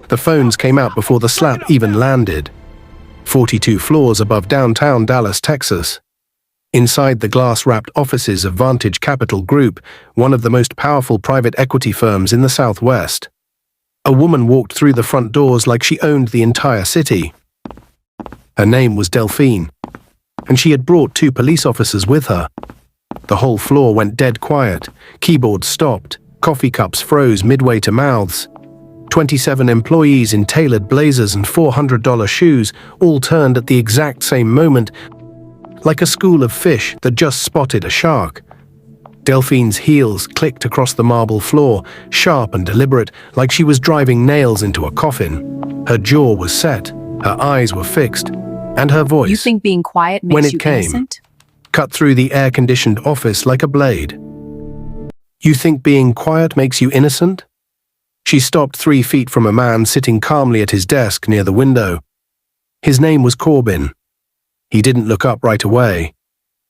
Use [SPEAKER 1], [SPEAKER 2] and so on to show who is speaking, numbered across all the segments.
[SPEAKER 1] The phones came out before the slap even landed. 42 floors above downtown Dallas, Texas. Inside the glass-wrapped offices of Vantage Capital Group, one of the most powerful private equity firms in the Southwest. A woman walked through the front doors like she owned the entire city. Her name was Delphine, and she had brought 2 police officers with her. The whole floor went dead quiet. Keyboards stopped. Coffee cups froze midway to mouths. 27 employees in tailored blazers and $400 shoes all turned at the exact same moment, like a school of fish that just spotted a shark. Delphine's heels clicked across the marble floor, sharp and deliberate, like she was driving nails into a coffin. Her jaw was set, her eyes were fixed, and her voice,
[SPEAKER 2] "You think being quiet makes
[SPEAKER 1] when it
[SPEAKER 2] you
[SPEAKER 1] came,
[SPEAKER 2] innocent?"
[SPEAKER 1] cut through the air-conditioned office like a blade. "You think being quiet makes you innocent?" She stopped 3 feet from a man sitting calmly at his desk near the window. His name was Corbin. He didn't look up right away.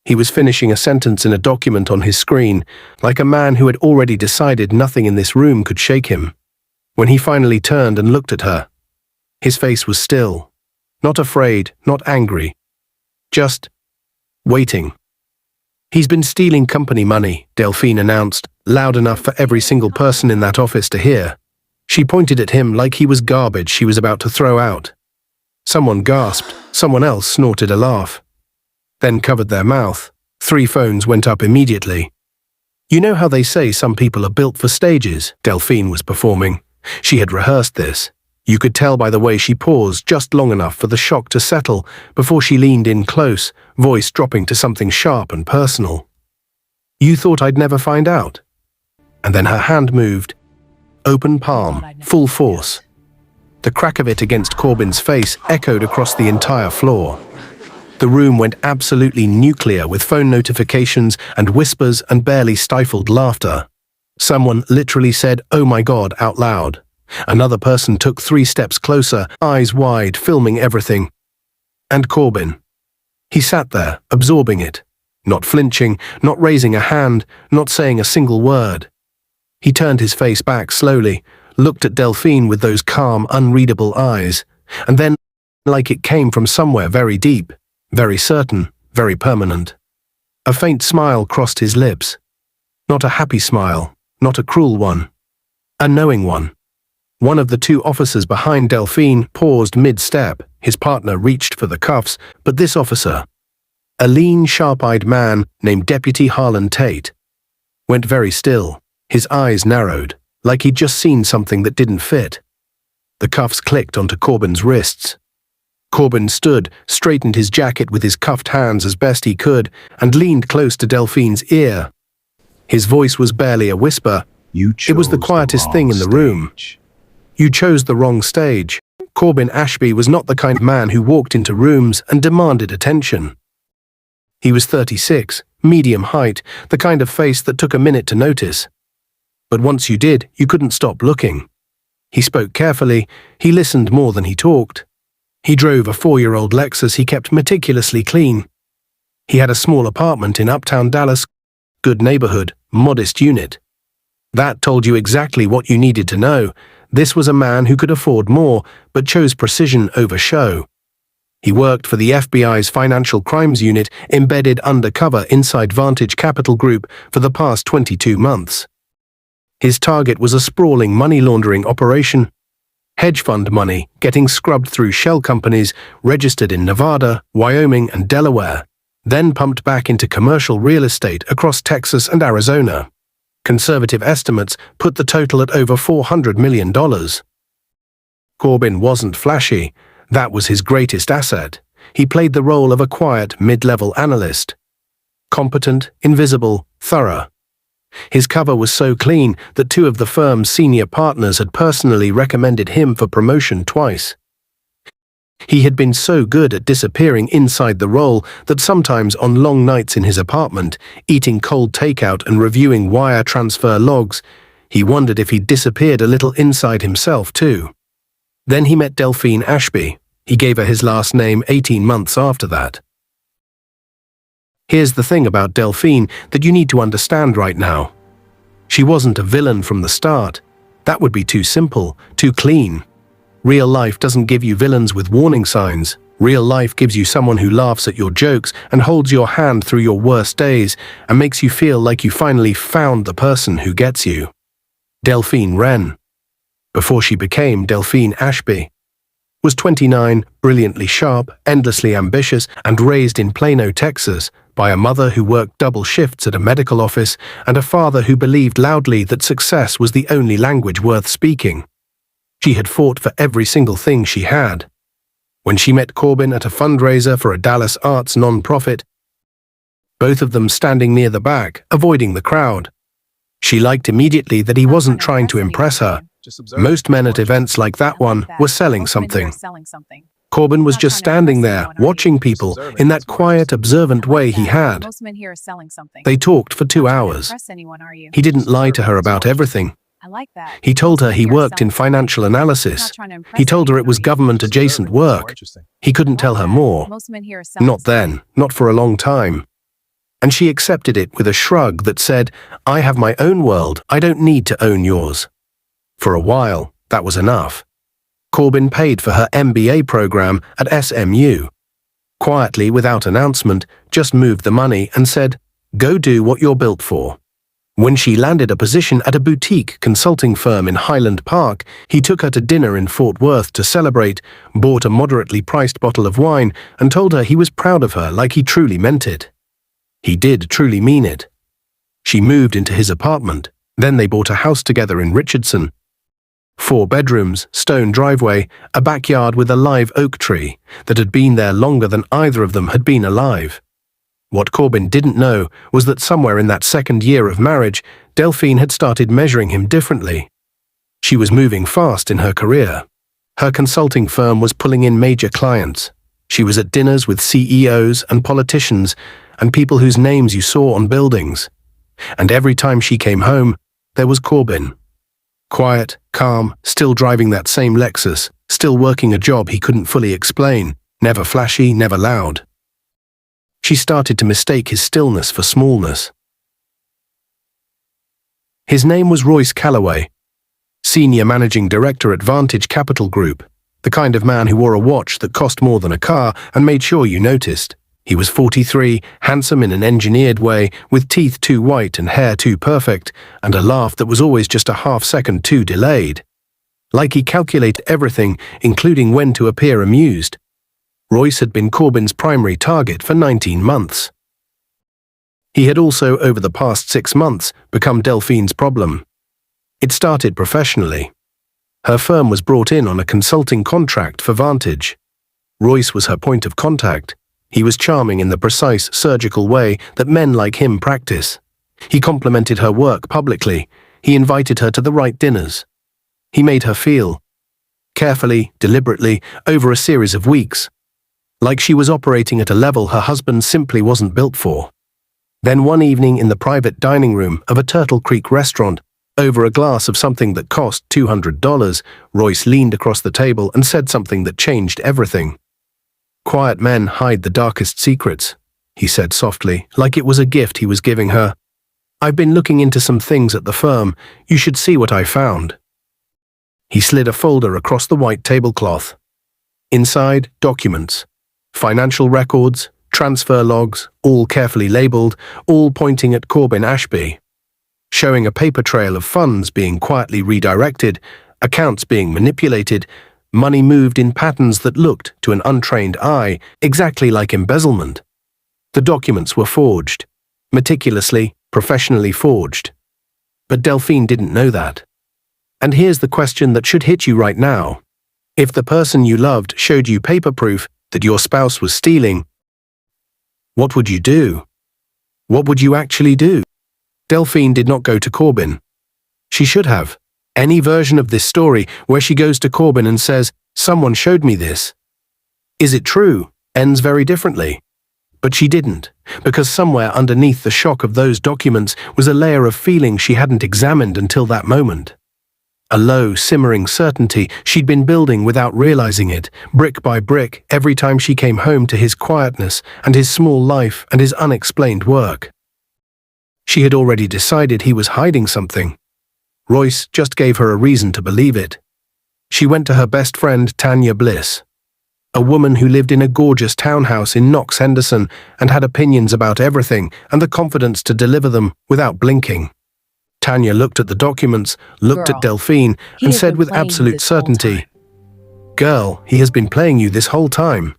[SPEAKER 1] He was finishing a sentence in a document on his screen, like a man who had already decided nothing in this room could shake him. When he finally turned and looked at her, his face was still, not afraid, not angry, just waiting. "He's been stealing company money," Delphine announced, loud enough for every single person in that office to hear. She pointed at him like he was garbage she was about to throw out. Someone gasped, someone else snorted a laugh, then covered their mouth. 3 phones went up immediately. "You know how they say some people are built for stages?" Delphine was performing. She had rehearsed this. You could tell by the way she paused just long enough for the shock to settle before she leaned in close, voice dropping to something sharp and personal. "You thought I'd never find out?" And then her hand moved. Open palm, full force. The crack of it against Corbin's face echoed across the entire floor. The room went absolutely nuclear with phone notifications and whispers and barely stifled laughter. Someone literally said, "Oh my God," out loud. Another person took 3 steps closer, eyes wide, filming everything. And Corbin. He sat there, absorbing it, not flinching, not raising a hand, not saying a single word. He turned his face back slowly, looked at Delphine with those calm, unreadable eyes, and then, like it came from somewhere very deep, very certain, very permanent, a faint smile crossed his lips. Not a happy smile, not a cruel one, a knowing one. One of the 2 officers behind Delphine paused mid-step. His partner reached for the cuffs, but this officer, a lean, sharp-eyed man named Deputy Harlan Tate, went very still. His eyes narrowed, like he'd just seen something that didn't fit. The cuffs clicked onto Corbin's wrists. Corbin stood, straightened his jacket with his cuffed hands as best he could, and leaned close to Delphine's ear. His voice was barely a whisper. It was the quietest thing in the room. "You chose the wrong stage." Corbin Ashby was not the kind of man who walked into rooms and demanded attention. He was 36, medium height, the kind of face that took a minute to notice. But once you did, you couldn't stop looking. He spoke carefully, he listened more than he talked. He drove a 4-year-old Lexus he kept meticulously clean. He had a small apartment in uptown Dallas, good neighborhood, modest unit. That told you exactly what you needed to know. This was a man who could afford more, but chose precision over show. He worked for the FBI's Financial Crimes Unit, embedded undercover inside Vantage Capital Group for the past 22 months. His target was a sprawling money laundering operation. Hedge fund money getting scrubbed through shell companies registered in Nevada, Wyoming, and Delaware, then pumped back into commercial real estate across Texas and Arizona. Conservative estimates put the total at over $400 million. Corbin wasn't flashy. That was his greatest asset. He played the role of a quiet, mid-level analyst. Competent, invisible, thorough. His cover was so clean that 2 of the firm's senior partners had personally recommended him for promotion twice. He had been so good at disappearing inside the role that sometimes on long nights in his apartment, eating cold takeout and reviewing wire transfer logs, he wondered if he'd disappeared a little inside himself too. Then he met Delphine Ashby. He gave her his last name 18 months after that. Here's the thing about Delphine that you need to understand right now. She wasn't a villain from the start. That would be too simple, too clean. Real life doesn't give you villains with warning signs. Real life gives you someone who laughs at your jokes and holds your hand through your worst days and makes you feel like you finally found the person who gets you. Delphine Wren, before she became Delphine Ashby, was 29, brilliantly sharp, endlessly ambitious, and raised in Plano, Texas, by a mother who worked double shifts at a medical office and a father who believed loudly that success was the only language worth speaking. She had fought for every single thing she had. When she met Corbin at a fundraiser for a Dallas arts non-profit, both of them standing near the back, avoiding the crowd, she liked immediately that he wasn't trying to impress her. Most men at events like that one were selling something. Corbin was just standing there, watching people in that quiet, observant way he had. They talked for 2 hours. He didn't lie to her about everything. He told her he worked in financial analysis. He told her it was government-adjacent work. He couldn't tell her more. Not then, not for a long time. And she accepted it with a shrug that said, "I have my own world, I don't need to own yours." For a while, that was enough. Corbin paid for her MBA program at SMU. Quietly, without announcement, just moved the money and said, "Go do what you're built for." When she landed a position at a boutique consulting firm in Highland Park, he took her to dinner in Fort Worth to celebrate, bought a moderately priced bottle of wine, and told her he was proud of her like he truly meant it. He did truly mean it. She moved into his apartment. Then they bought a house together in Richardson. 4 bedrooms, stone driveway, a backyard with a live oak tree that had been there longer than either of them had been alive. What Corbin didn't know was that somewhere in that second year of marriage, Delphine had started measuring him differently. She was moving fast in her career. Her consulting firm was pulling in major clients. She was at dinners with CEOs and politicians and people whose names you saw on buildings. And every time she came home, there was Corbin. Quiet, calm, still driving that same Lexus, still working a job he couldn't fully explain, never flashy, never loud. She started to mistake his stillness for smallness. His name was Royce Calloway, Senior Managing Director at Vantage Capital Group, the kind of man who wore a watch that cost more than a car and made sure you noticed. He was 43, handsome in an engineered way, with teeth too white and hair too perfect, and a laugh that was always just a half-second too delayed. Like he calculated everything, including when to appear amused. Royce had been Corbin's primary target for 19 months. He had also, over the past 6 months, become Delphine's problem. It started professionally. Her firm was brought in on a consulting contract for Vantage. Royce was her point of contact. He was charming in the precise, surgical way that men like him practice. He complimented her work publicly. He invited her to the right dinners. He made her feel, carefully, deliberately, over a series of weeks, like she was operating at a level her husband simply wasn't built for. Then one evening in the private dining room of a Turtle Creek restaurant, over a glass of something that cost $200, Royce leaned across the table and said something that changed everything. "Quiet men hide the darkest secrets," he said softly, like it was a gift he was giving her. "I've been looking into some things at the firm. You should see what I found." He slid a folder across the white tablecloth. Inside, documents. Financial records, transfer logs, all carefully labeled, all pointing at Corbin Ashby. Showing a paper trail of funds being quietly redirected, accounts being manipulated, money moved in patterns that looked, to an untrained eye, exactly like embezzlement. The documents were forged. Meticulously, professionally forged. But Delphine didn't know that. And here's the question that should hit you right now. If the person you loved showed you paper proof that your spouse was stealing, what would you do? What would you actually do? Delphine did not go to Corbin. She should have. Any version of this story where she goes to Corbin and says, "Someone showed me this. Is it true?" ends very differently. But she didn't, because somewhere underneath the shock of those documents was a layer of feeling she hadn't examined until that moment. A low, simmering certainty she'd been building without realizing it, brick by brick, every time she came home to his quietness and his small life and his unexplained work. She had already decided he was hiding something. Royce just gave her a reason to believe it. She went to her best friend Tanya Bliss, a woman who lived in a gorgeous townhouse in Knox Henderson and had opinions about everything and the confidence to deliver them without blinking. Tanya looked at the documents, looked at Delphine, and said with absolute certainty, "Girl, he has been playing you this whole time."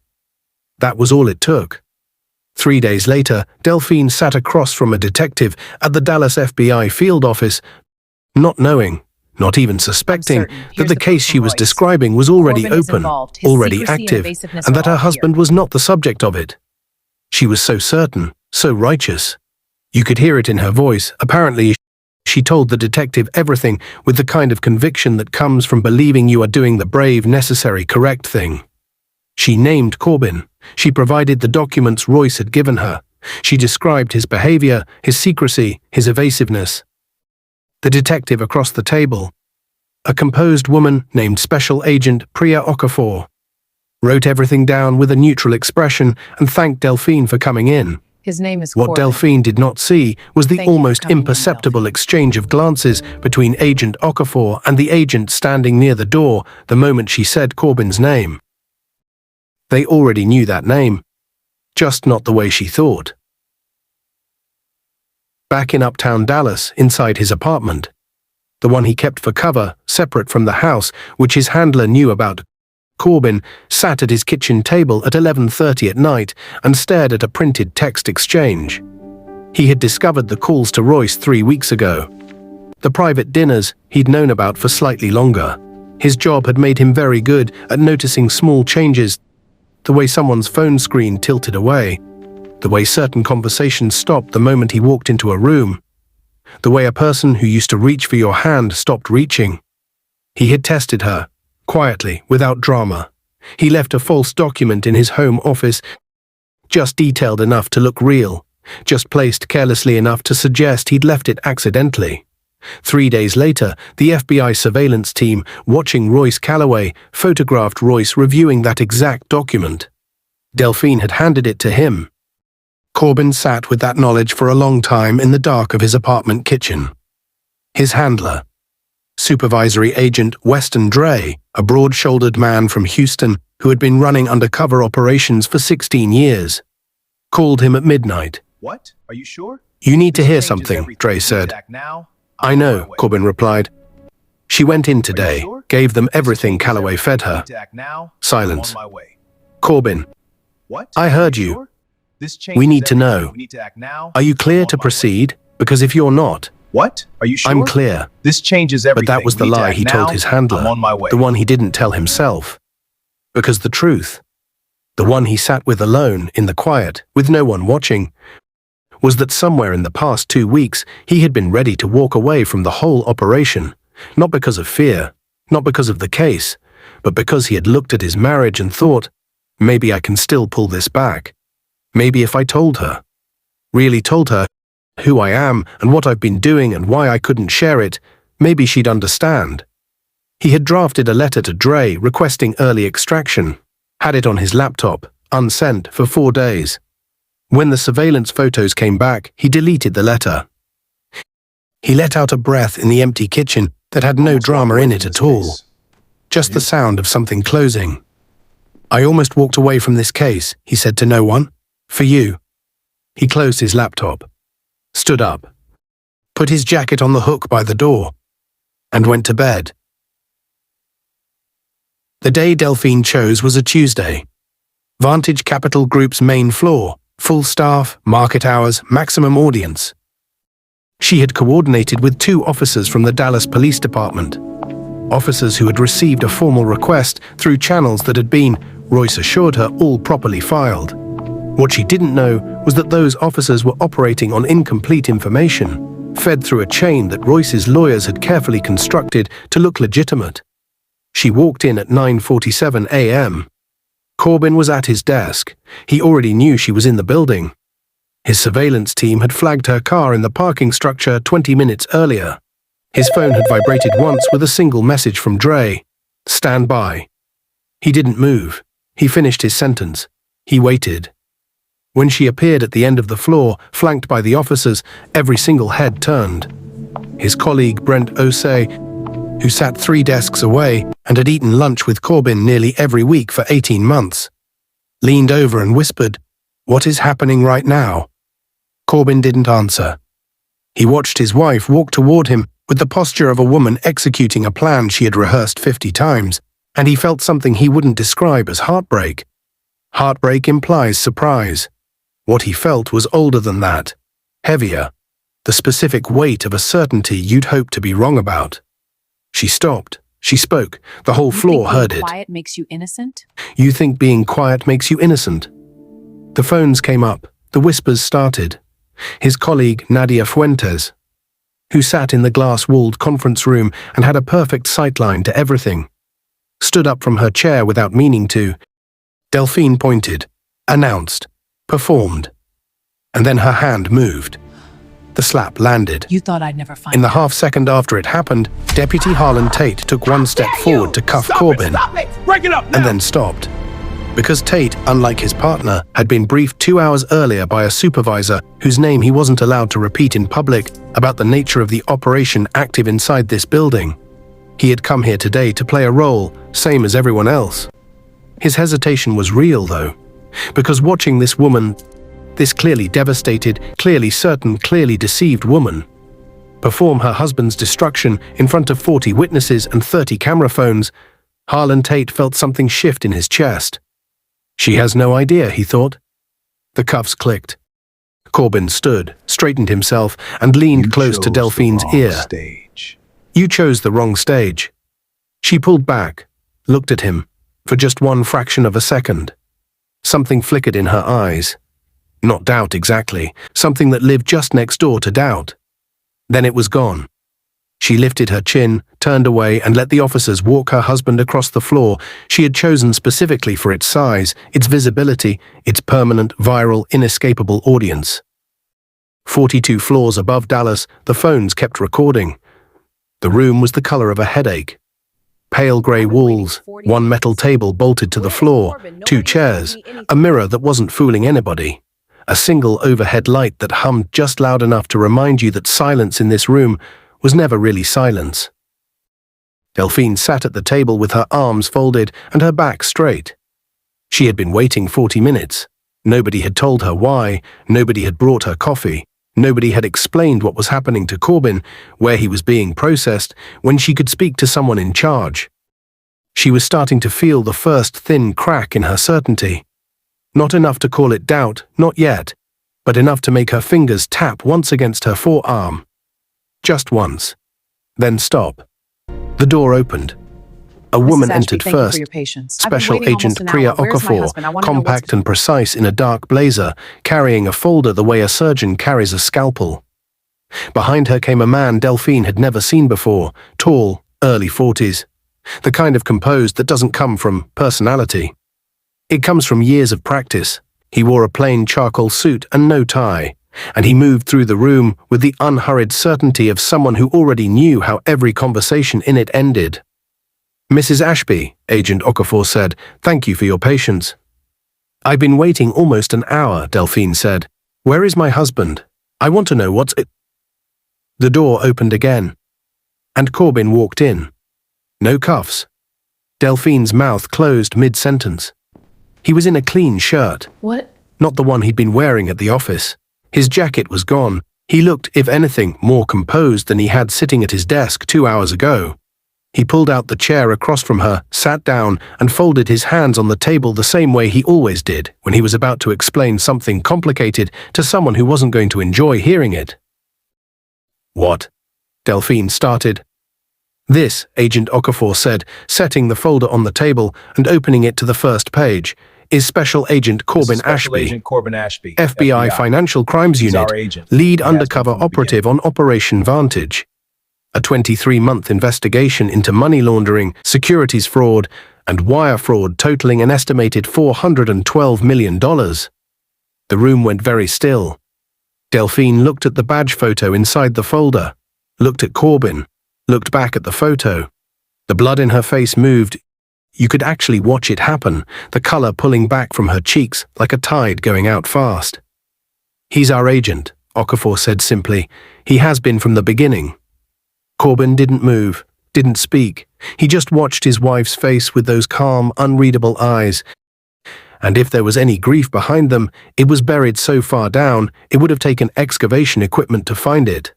[SPEAKER 1] That was all it took. 3 days later, Delphine sat across from a detective at the Dallas FBI field office, not knowing, not even suspecting, that the case she was describing was already open, already active, and that her husband was not the subject of it. She was so certain, so righteous. You could hear it in her voice. Apparently, she told the detective everything with the kind of conviction that comes from believing you are doing the brave, necessary, correct thing. She named Corbin. She provided the documents Royce had given her. She described his behavior, his secrecy, his evasiveness. The detective across the table, a composed woman named Special Agent Priya Okafor, wrote everything down with a neutral expression and thanked Delphine for coming in.
[SPEAKER 2] His name is
[SPEAKER 1] What
[SPEAKER 2] Corbin.
[SPEAKER 1] Delphine did not see was the
[SPEAKER 2] Thank you for
[SPEAKER 1] almost
[SPEAKER 2] coming in,
[SPEAKER 1] imperceptible exchange of glances between Agent Okafor and the agent standing near the door the moment she said Corbin's name. They already knew that name, just not the way she thought. Back in uptown Dallas, inside his apartment, the one he kept for cover, separate from the house, which his handler knew about, Corbin sat at his kitchen table at 11:30 at night and stared at a printed text exchange. He had discovered the calls to Royce 3 weeks ago. The private dinners he'd known about for slightly longer. His job had made him very good at noticing small changes, the way someone's phone screen tilted away, the way certain conversations stopped the moment he walked into a room, the way a person who used to reach for your hand stopped reaching. He had tested her, quietly, without drama. He left a false document in his home office, just detailed enough to look real, just placed carelessly enough to suggest he'd left it accidentally. 3 days later, the FBI surveillance team, watching Royce Calloway, photographed Royce reviewing that exact document. Delphine had handed it to him. Corbin sat with that knowledge for a long time in the dark of his apartment kitchen. His handler, Supervisory Agent Weston Dre, a broad-shouldered man from Houston who had been running undercover operations for 16 years, called him at midnight.
[SPEAKER 3] "What? Are you sure?
[SPEAKER 1] "You need to hear something," Dre said. "I know," Corbin replied. "She went in today, gave them everything Calloway fed her." Silence. "Corbin, I heard you. We need to know. Are you clear to proceed? Because if you're not..."
[SPEAKER 3] "What? Are you sure?"
[SPEAKER 1] "I'm clear."
[SPEAKER 3] This changes everything.
[SPEAKER 1] But that was the lie he told his handler,
[SPEAKER 3] I'm on my way.
[SPEAKER 1] the one he didn't tell himself. Because the truth, the one he sat with alone, in the quiet, with no one watching, was that somewhere in the past 2 weeks he had been ready to walk away from the whole operation, not because of fear, not because of the case, but because he had looked at his marriage and thought, maybe I can still pull this back. Maybe if I told her, really told her, who I am and what I've been doing and why I couldn't share it, maybe she'd understand. He had drafted a letter to Dre requesting early extraction, had it on his laptop, unsent, for 4 days. When the surveillance photos came back, he deleted the letter. He let out a breath in the empty kitchen that had no drama in it at all. Just the sound of something closing. "I almost walked away from this case," he said to no one. "For you." He closed his laptop, stood up, put his jacket on the hook by the door, and went to bed. The day Delphine chose was a Tuesday. Vantage Capital Group's main floor, full staff, market hours, maximum audience. She had coordinated with 2 officers from the Dallas Police Department, officers who had received a formal request through channels that had been, Royce assured her, all properly filed. What she didn't know was that those officers were operating on incomplete information, fed through a chain that Royce's lawyers had carefully constructed to look legitimate. She walked in at 9:47 a.m. Corbin was at his desk. He already knew she was in the building. His surveillance team had flagged her car in the parking structure 20 minutes earlier. His phone had vibrated once with a single message from Dre. "Stand by." He didn't move. He finished his sentence. He waited. When she appeared at the end of the floor, flanked by the officers, every single head turned. His colleague, Brent Osei, who sat 3 desks away and had eaten lunch with Corbin nearly every week for 18 months, leaned over and whispered, "What is happening right now?" Corbin didn't answer. He watched his wife walk toward him with the posture of a woman executing a plan she had rehearsed 50 times, and he felt something he wouldn't describe as heartbreak. Heartbreak implies surprise. What he felt was older than that, heavier, the specific weight of a certainty you'd hoped to be wrong about. She stopped. She spoke. The whole floor heard it.
[SPEAKER 2] You think being quiet makes you innocent?
[SPEAKER 1] You think being quiet makes you innocent? The phones came up. The whispers started. His colleague, Nadia Fuentes, who sat in the glass-walled conference room and had a perfect sightline to everything, stood up from her chair without meaning to. Delphine pointed, announced, performed, and then her hand moved. The slap landed.
[SPEAKER 2] You thought I'd never find
[SPEAKER 1] In the
[SPEAKER 2] out.
[SPEAKER 1] half-second after it happened, Deputy Harlan Tate took one step forward to cuff Corbin
[SPEAKER 3] Break it up now!
[SPEAKER 1] and then stopped. Because Tate, unlike his partner, had been briefed 2 hours earlier by a supervisor whose name he wasn't allowed to repeat in public about the nature of the operation active inside this building. He had come here today to play a role, same as everyone else. His hesitation was real, though, because watching this woman, this clearly devastated, clearly certain, clearly deceived woman, perform her husband's destruction in front of 40 witnesses and 30 camera phones, Harlan Tate felt something shift in his chest. She has no idea, he thought. The cuffs clicked. Corbin stood, straightened himself, and leaned close to Delphine's ear.
[SPEAKER 3] Stage.
[SPEAKER 1] You chose the wrong stage. She pulled back, looked at him, for just one fraction of a second. Something flickered in her eyes. Not doubt exactly, something that lived just next door to doubt. Then it was gone. She lifted her chin, turned away, and let the officers walk her husband across the floor she had chosen specifically for its size, its visibility, its permanent, viral, inescapable audience. 42 floors above Dallas, the phones kept recording. The room was the color of a headache. Pale gray walls, one metal table bolted to the floor, 2 chairs, a mirror that wasn't fooling anybody, a single overhead light that hummed just loud enough to remind you that silence in this room was never really silence. Delphine sat at the table with her arms folded and her back straight. She had been waiting 40 minutes. Nobody had told her why, nobody had brought her coffee, nobody had explained what was happening to Corbin, where he was being processed, when she could speak to someone in charge. She was starting to feel the first thin crack in her certainty. Not enough to call it doubt, not yet, but enough to make her fingers tap once against her forearm. Just once. Then stop. The door opened. A woman entered first. Special Agent Priya Okafor, compact and precise in a dark blazer, carrying a folder the way a surgeon carries a scalpel. Behind her came a man Delphine had never seen before, tall, early 40s. The kind of composed that doesn't come from personality. It comes from years of practice. He wore a plain charcoal suit and no tie, and he moved through the room with the unhurried certainty of someone who already knew how every conversation in it ended. "Mrs. Ashby," Agent Okafor said, "thank you for your patience." "I've been waiting almost an hour," Delphine said. "Where is my husband? I want to know what's it." The door opened again, and Corbin walked in. No cuffs. Delphine's mouth closed mid-sentence. He was in a clean shirt.
[SPEAKER 2] What?
[SPEAKER 1] Not the one he'd been wearing at the office. His jacket was gone. He looked, if anything, more composed than he had sitting at his desk 2 hours ago. He pulled out the chair across from her, sat down, and folded his hands on the table the same way he always did when he was about to explain something complicated to someone who wasn't going to enjoy hearing it. "What?" Delphine started. "This," Agent Okafor said, setting the folder on the table and opening it to the first page, "is Special Agent Corbin Ashby, FBI Financial Crimes Unit, lead undercover operative on Operation Vantage. A 23-month investigation into money laundering, securities fraud, and wire fraud totaling an estimated $412 million. The room went very still. Delphine looked at the badge photo inside the folder, looked at Corbin, looked back at the photo. The blood in her face moved. You could actually watch it happen, the color pulling back from her cheeks like a tide going out fast. "He's our agent," Okafor said simply. "He has been from the beginning." Corbin didn't move. didn't speak. He just watched his wife's face with those calm, unreadable eyes. And if there was any grief behind them, it was buried so far down, it would have taken excavation equipment to find it.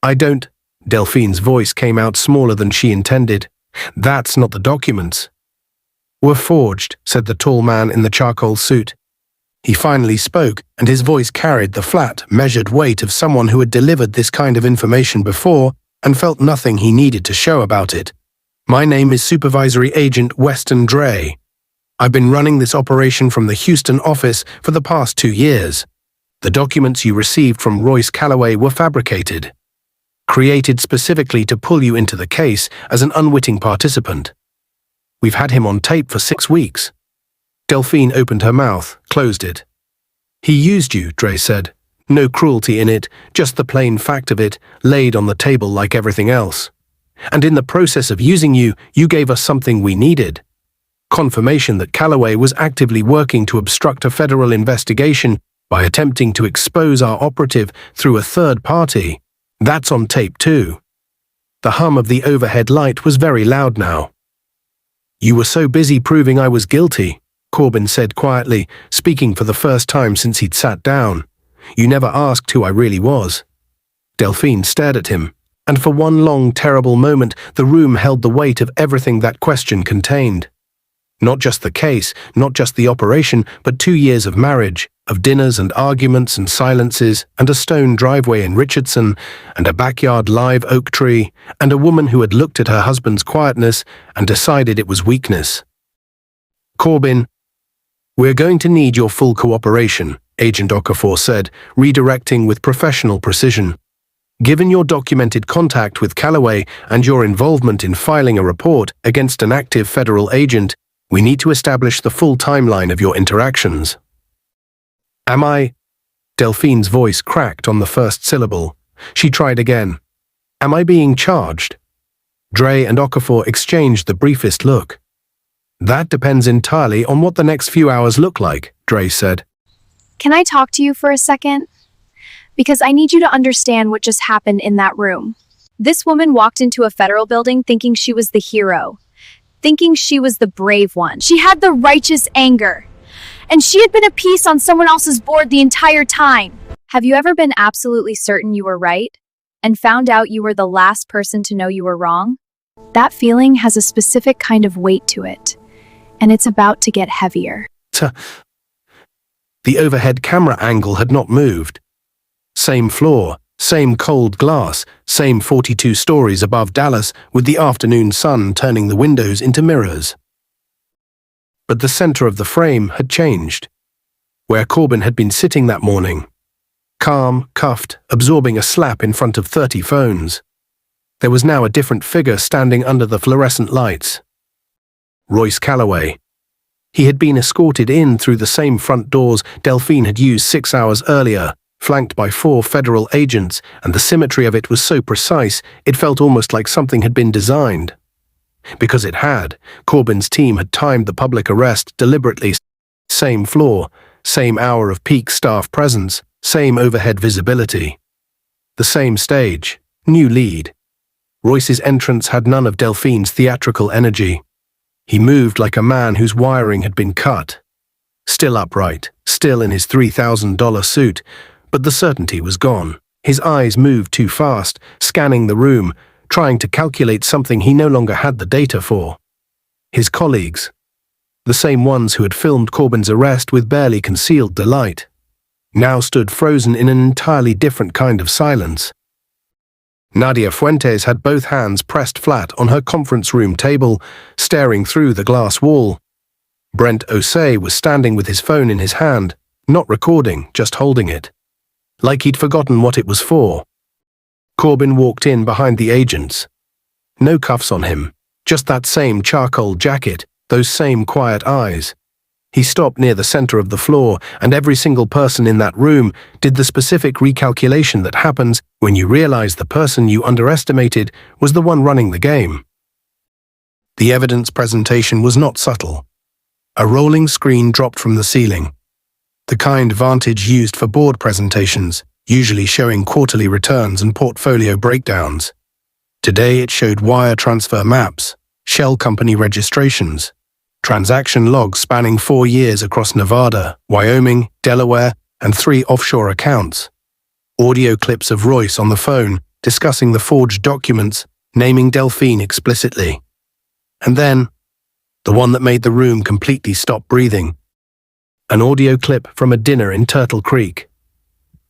[SPEAKER 1] I don't. Delphine's voice came out smaller than she intended. That's not the documents. Were forged, said the tall man in the charcoal suit. He finally spoke, and his voice carried the flat, measured weight of someone who had delivered this kind of information before and felt nothing he needed to show about it. My name is Supervisory Agent Weston Dre. I've been running this operation from the Houston office for the past 2 years. The documents you received from Royce Calloway were fabricated, created specifically to pull you into the case as an unwitting participant. We've had him on tape for 6 weeks. Delphine opened her mouth, closed it. He used you, Dre said. No cruelty in it, just the plain fact of it, laid on the table like everything else. And in the process of using you, you gave us something we needed. Confirmation that Calloway was actively working to obstruct a federal investigation by attempting to expose our operative through a third party. That's on tape too. The hum of the overhead light was very loud now. You were so busy proving I was guilty, Corbin said quietly, speaking for the first time since he'd sat down. You never asked who I really was. Delphine stared at him, and for one long, terrible moment, the room held the weight of everything that question contained. Not just the case, not just the operation, but 2 years of marriage, of dinners and arguments and silences, and a stone driveway in Richardson, and a backyard live oak tree, and a woman who had looked at her husband's quietness and decided it was weakness. Corbin, we're going to need your full cooperation, Agent Okafor said, redirecting with professional precision. Given your documented contact with Calloway and your involvement in filing a report against an active federal agent, we need to establish the full timeline of your interactions. Am I? Delphine's voice cracked on the first syllable. She tried again. Am I being charged? Dre and Okafor exchanged the briefest look. That depends entirely on what the next few hours look like, Dre said.
[SPEAKER 4] Can I talk to you for a second? Because I need you to understand what just happened in that room. This woman walked into a federal building thinking she was the hero, thinking she was the brave one. She had the righteous anger, and she had been a piece on someone else's board the entire time. Have you ever been absolutely certain you were right and found out you were the last person to know you were wrong? That feeling has a specific kind of weight to it, and it's about to get heavier.
[SPEAKER 1] The overhead camera angle had not moved. Same floor, same cold glass, same 42 stories above Dallas with the afternoon sun turning the windows into mirrors. But the center of the frame had changed. Where Corbin had been sitting that morning, calm, cuffed, absorbing a slap in front of 30 phones. There was now a different figure standing under the fluorescent lights. Royce Calloway. He had been escorted in through the same front doors Delphine had used 6 hours earlier, flanked by 4 federal agents, and the symmetry of it was so precise it felt almost like something had been designed. Because it had, Corbin's team had timed the public arrest deliberately. Same floor, same hour of peak staff presence, same overhead visibility. The same stage, new lead. Royce's entrance had none of Delphine's theatrical energy. He moved like a man whose wiring had been cut. Still upright, still in his $3,000 suit, but the certainty was gone. His eyes moved too fast, scanning the room, trying to calculate something he no longer had the data for. His colleagues, the same ones who had filmed Corbin's arrest with barely concealed delight, now stood frozen in an entirely different kind of silence. Nadia Fuentes had both hands pressed flat on her conference room table, staring through the glass wall. Brent Osei was standing with his phone in his hand, not recording, just holding it. Like he'd forgotten what it was for. Corbin walked in behind the agents. No cuffs on him, just that same charcoal jacket, those same quiet eyes. He stopped near the center of the floor, and every single person in that room did the specific recalculation that happens when you realize the person you underestimated was the one running the game. The evidence presentation was not subtle. A rolling screen dropped from the ceiling. The kind Vantage used for board presentations, usually showing quarterly returns and portfolio breakdowns. Today it showed wire transfer maps, shell company registrations, transaction logs spanning 4 years across Nevada, Wyoming, Delaware, and 3 offshore accounts, audio clips of Royce on the phone discussing the forged documents, naming Delphine explicitly. And then, the one that made the room completely stop breathing, an audio clip from a dinner in Turtle Creek.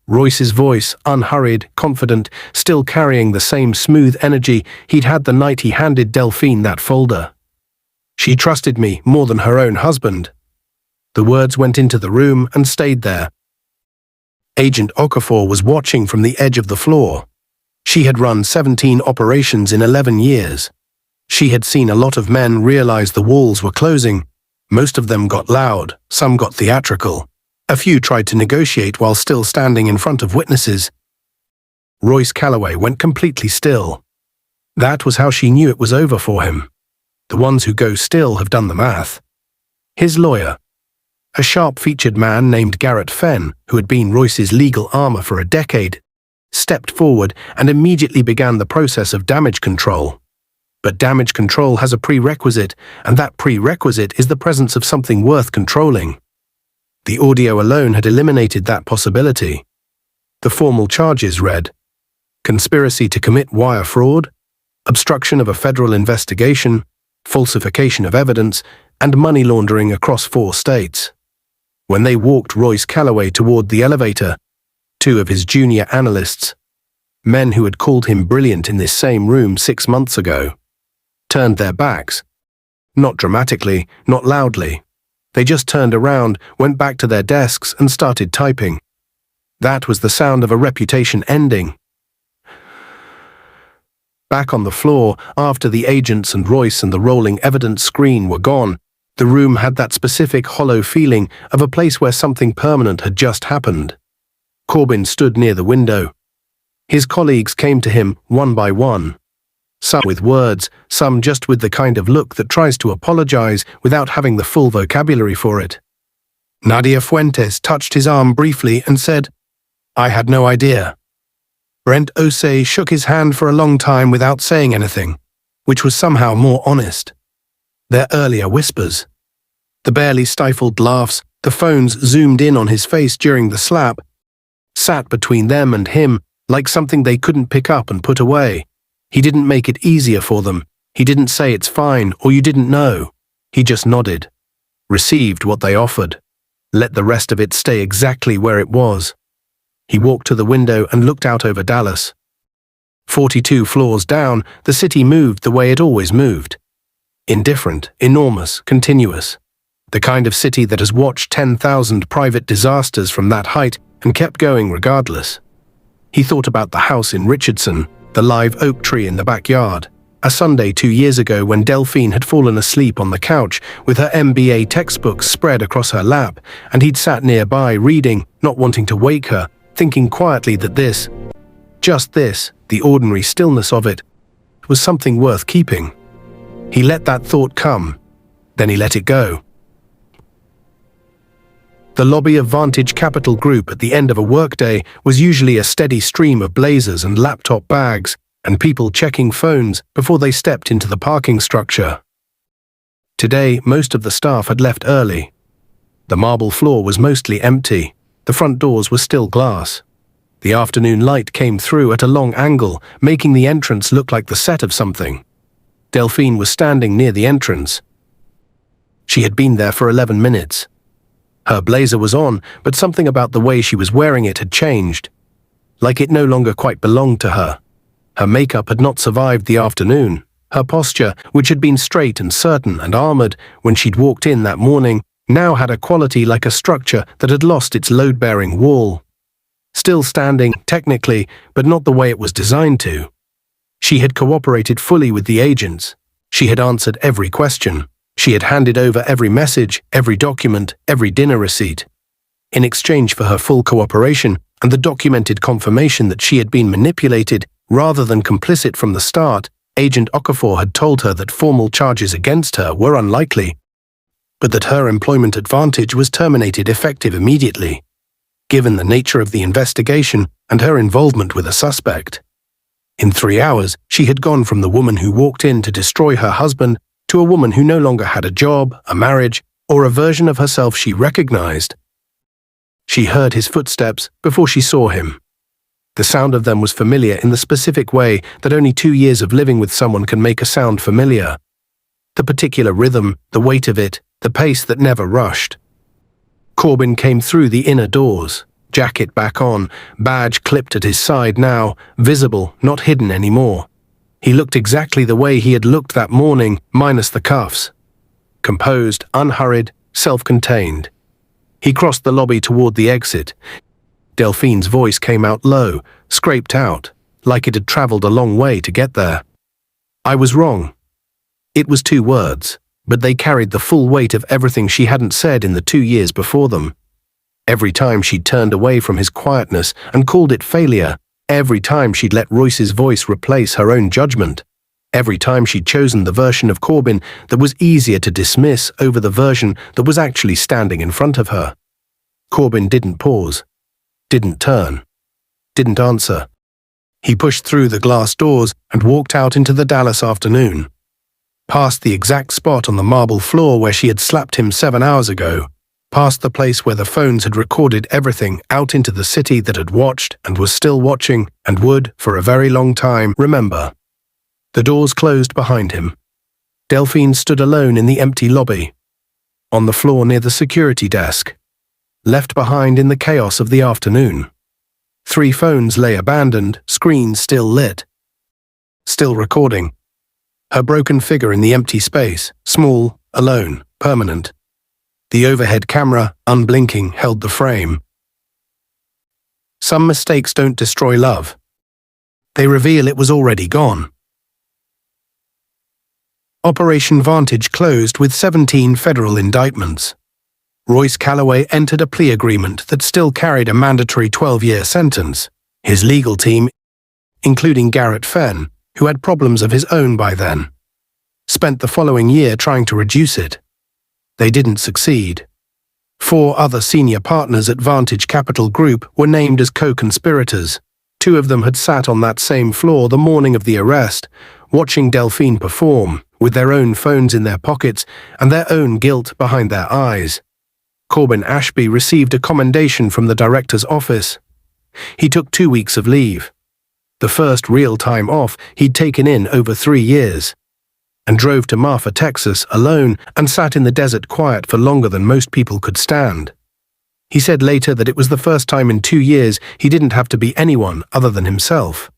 [SPEAKER 1] Royce's voice, unhurried, confident, still carrying the same smooth energy he'd had the night he handed Delphine that folder. She trusted me more than her own husband. The words went into the room and stayed there. Agent Okafor was watching from the edge of the floor. She had run 17 operations in 11 years. She had seen a lot of men realize the walls were closing. Most of them got loud, some got theatrical. A few tried to negotiate while still standing in front of witnesses. Royce Calloway went completely still. That was how she knew it was over for him. The ones who go still have done the math. His lawyer, a sharp-featured man named Garrett Fenn, who had been Royce's legal armor for a decade, stepped forward and immediately began the process of damage control. But damage control has a prerequisite, and that prerequisite is the presence of something worth controlling. The audio alone had eliminated that possibility. The formal charges read: conspiracy to commit wire fraud, obstruction of a federal investigation, falsification of evidence, and money laundering across 4 states. When they walked Royce Calloway toward the elevator, 2 of his junior analysts, men who had called him brilliant in this same room 6 months ago, turned their backs. Not dramatically, not loudly. They just turned around, went back to their desks, and started typing. That was the sound of a reputation ending. Back on the floor, after the agents and Royce and the rolling evidence screen were gone, the room had that specific hollow feeling of a place where something permanent had just happened. Corbin stood near the window. His colleagues came to him one by one. Some with words, some just with the kind of look that tries to apologize without having the full vocabulary for it. Nadia Fuentes touched his arm briefly and said, "I had no idea." Brent Osei shook his hand for a long time without saying anything, which was somehow more honest. Their earlier whispers, the barely stifled laughs, the phones zoomed in on his face during the slap, sat between them and him like something they couldn't pick up and put away. He didn't make it easier for them. He didn't say it's fine or you didn't know. He just nodded, received what they offered, let the rest of it stay exactly where it was. He walked to the window and looked out over Dallas. 42 floors down, the city moved the way it always moved. Indifferent, enormous, continuous. The kind of city that has watched 10,000 private disasters from that height and kept going regardless. He thought about the house in Richardson, the live oak tree in the backyard, a Sunday 2 years ago when Delphine had fallen asleep on the couch with her MBA textbooks spread across her lap, and he'd sat nearby reading, not wanting to wake her, thinking quietly that this, just this, the ordinary stillness of it, was something worth keeping. He let that thought come, then he let it go. The lobby of Vantage Capital Group at the end of a workday was usually a steady stream of blazers and laptop bags, and people checking phones before they stepped into the parking structure. Today, most of the staff had left early. The marble floor was mostly empty. The front doors were still glass. The afternoon light came through at a long angle, making the entrance look like the set of something. Delphine was standing near the entrance. She had been there for 11 minutes. Her blazer was on, but something about the way she was wearing it had changed. Like it no longer quite belonged to her. Her makeup had not survived the afternoon. Her posture, which had been straight and certain and armored when she'd walked in that morning, now had a quality like a structure that had lost its load-bearing wall. Still standing, technically, but not the way it was designed to. She had cooperated fully with the agents. She had answered every question. She had handed over every message, every document, every dinner receipt. In exchange for her full cooperation and the documented confirmation that she had been manipulated rather than complicit from the start, Agent Okafor had told her that formal charges against her were unlikely, but that her employment advantage was terminated effective immediately, given the nature of the investigation and her involvement with a suspect. In 3 hours, she had gone from the woman who walked in to destroy her husband to a woman who no longer had a job, a marriage, or a version of herself she recognized. She heard his footsteps before she saw him. The sound of them was familiar in the specific way that only 2 years of living with someone can make a sound familiar. The particular rhythm, the weight of it, the pace that never rushed. Corbin came through the inner doors, jacket back on, badge clipped at his side now, visible, not hidden anymore. He looked exactly the way he had looked that morning, minus the cuffs. Composed, unhurried, self-contained. He crossed the lobby toward the exit. Delphine's voice came out low, scraped out, like it had traveled a long way to get there. I was wrong. It was 2 words, but they carried the full weight of everything she hadn't said in the 2 years before them. Every time she'd turned away from his quietness and called it failure, every time she'd let Royce's voice replace her own judgment, every time she'd chosen the version of Corbin that was easier to dismiss over the version that was actually standing in front of her. Corbin didn't pause, didn't turn, didn't answer. He pushed through the glass doors and walked out into the Dallas afternoon. Past the exact spot on the marble floor where she had slapped him 7 hours ago, past the place where the phones had recorded everything, out into the city that had watched and was still watching and would, for a very long time, remember. The doors closed behind him. Delphine stood alone in the empty lobby, on the floor near the security desk, left behind in the chaos of the afternoon. 3 phones lay abandoned, screens still lit. Still recording. Her broken figure in the empty space, small, alone, permanent. The overhead camera, unblinking, held the frame. Some mistakes don't destroy love. They reveal it was already gone. Operation Vantage closed with 17 federal indictments. Royce Calloway entered a plea agreement that still carried a mandatory 12-year sentence. His legal team, including Garrett Fenn, who had problems of his own by then, spent the following year trying to reduce it. They didn't succeed. 4 other senior partners at Vantage Capital Group were named as co-conspirators. 2 of them had sat on that same floor the morning of the arrest, watching Delphine perform, with their own phones in their pockets and their own guilt behind their eyes. Corbin Ashby received a commendation from the director's office. He took 2 weeks of leave, the first real time off he'd taken in over 3 years, and drove to Marfa, Texas, alone and sat in the desert quiet for longer than most people could stand. He said later that it was the first time in 2 years he didn't have to be anyone other than himself.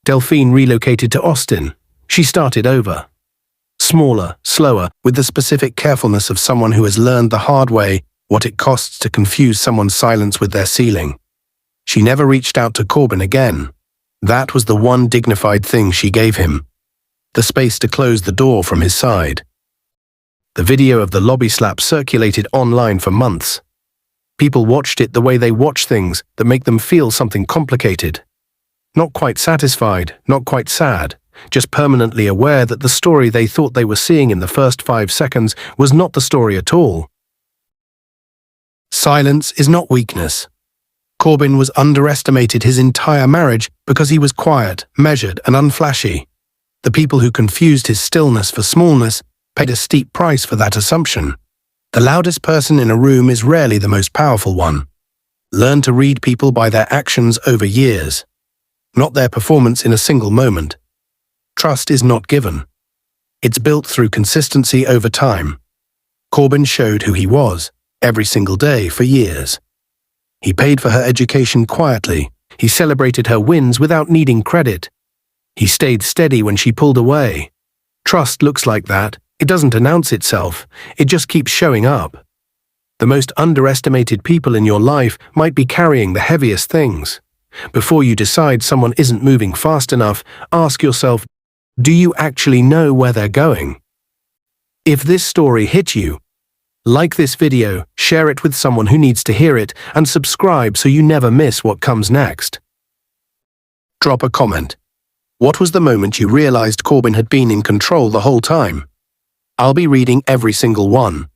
[SPEAKER 1] Delphine relocated to Austin. She started over. Smaller, slower, with the specific carefulness of someone who has learned the hard way what it costs to confuse someone's silence with their ceiling. She never reached out to Corbin again. That was the one dignified thing she gave him. The space to close the door from his side. The video of the lobby slap circulated online for months. People watched it the way they watch things that make them feel something complicated. Not quite satisfied, not quite sad, just permanently aware that the story they thought they were seeing in the first 5 seconds was not the story at all. Silence is not weakness. Corbin was underestimated his entire marriage because he was quiet, measured, and unflashy. The people who confused his stillness for smallness paid a steep price for that assumption. The loudest person in a room is rarely the most powerful one. Learn to read people by their actions over years, not their performance in a single moment. Trust is not given. It's built through consistency over time. Corbin showed who he was, every single day for years. He paid for her education quietly. He celebrated her wins without needing credit. He stayed steady when she pulled away. Trust looks like that. It doesn't announce itself. It just keeps showing up. The most underestimated people in your life might be carrying the heaviest things. Before you decide someone isn't moving fast enough, ask yourself, do you actually know where they're going? If this story hit you, like this video, share it with someone who needs to hear it, and subscribe so you never miss what comes next. Drop a comment. What was the moment you realized Corbin had been in control the whole time? I'll be reading every single one.